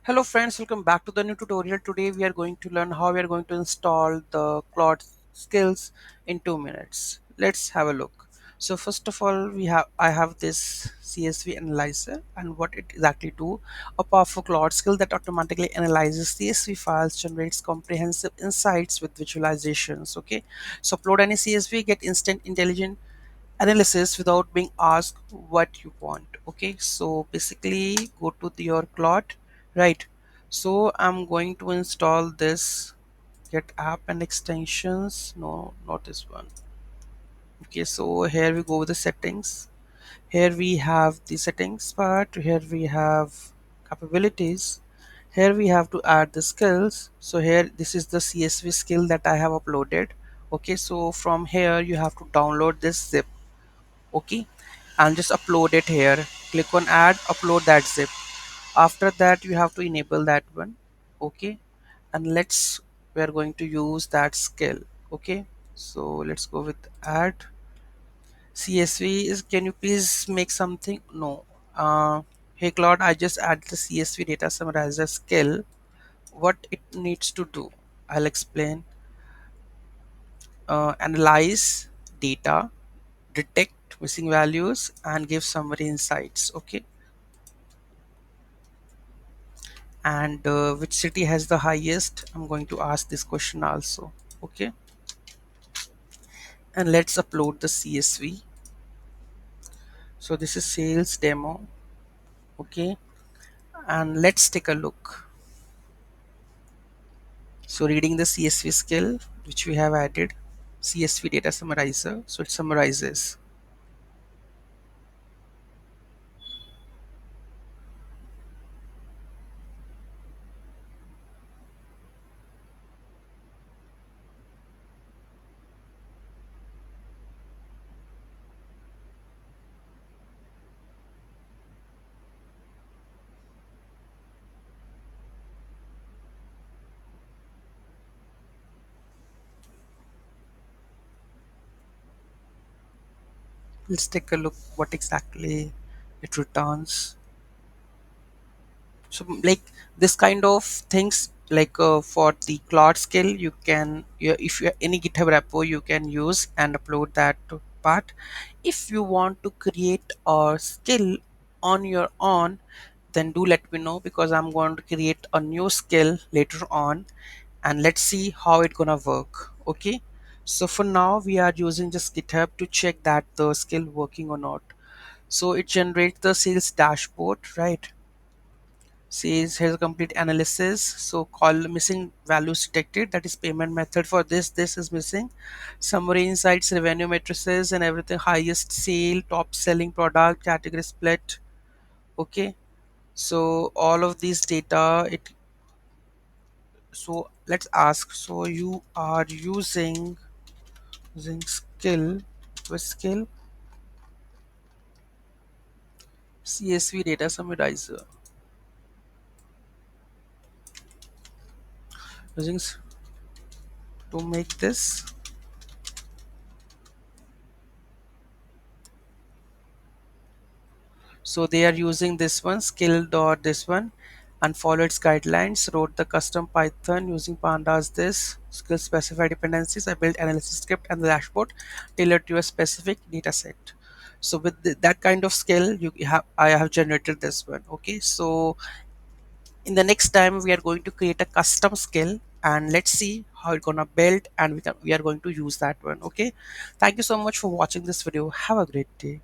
Hello friends, welcome back to the new tutorial. Today we are going to learn how we are going to install the Claude skills in 2 minutes. Let's have a look. So first of all, I have this CSV Analyzer, and what it exactly do, a powerful Claude skill that automatically analyzes CSV files, generates comprehensive insights with visualizations. Okay, so upload any CSV, get instant intelligent analysis without being asked what you want. Okay, so basically go to your Claude, right? So I'm going to install this Get app and extensions. No, not this one. Okay, so here we go with the settings. Here we have the settings part. Here we have capabilities. Here we have to add the skills. So here this is the CSV skill that I have uploaded. Okay, so from here you have to download this zip. Okay, and just upload it here. Click on add, upload that zip. After that you have to enable that one. Okay, and we are going to use that skill. Okay, so let's go with add CSV. Is can you please make something? No. Hey Claude, I just add the CSV data summarizer skill. What it needs to do, I'll explain. Analyze data, detect missing values, and give summary insights. Okay, and which city has the highest? I'm going to ask this question also. Okay, and let's upload the CSV. So this is sales demo. Okay, and let's take a look. So reading the CSV skill which we have added, CSV data summarizer, so it summarizes. Let's take a look what exactly it returns. So like this kind of things, like for the Claude skill, you can, if you any GitHub repo you can use and upload that part. If you want to create a skill on your own, then do let me know, because I'm going to create a new skill later on, and let's see how it gonna work. Okay, so for now we are using just GitHub to check that the skill working or not. So it generates the sales dashboard, right? Says here's a complete analysis. So call missing values detected, that is payment method for this is missing. Summary insights, revenue matrices and everything, highest sale, top selling product, category split. Okay, so all of these data it. So let's ask, so you are using skill, with skill CSV data summarizer, using to make this. So they are using this one, skill dot this one, and follow its guidelines. Wrote the custom Python using pandas. This skill specify dependencies. I built analysis script and the dashboard tailored to a specific data set. So with that kind of skill, I have generated this one. Okay, so in the next time we are going to create a custom skill, and let's see how it's gonna build, and we are going to use that one. Okay, thank you so much for watching this video. Have a great day.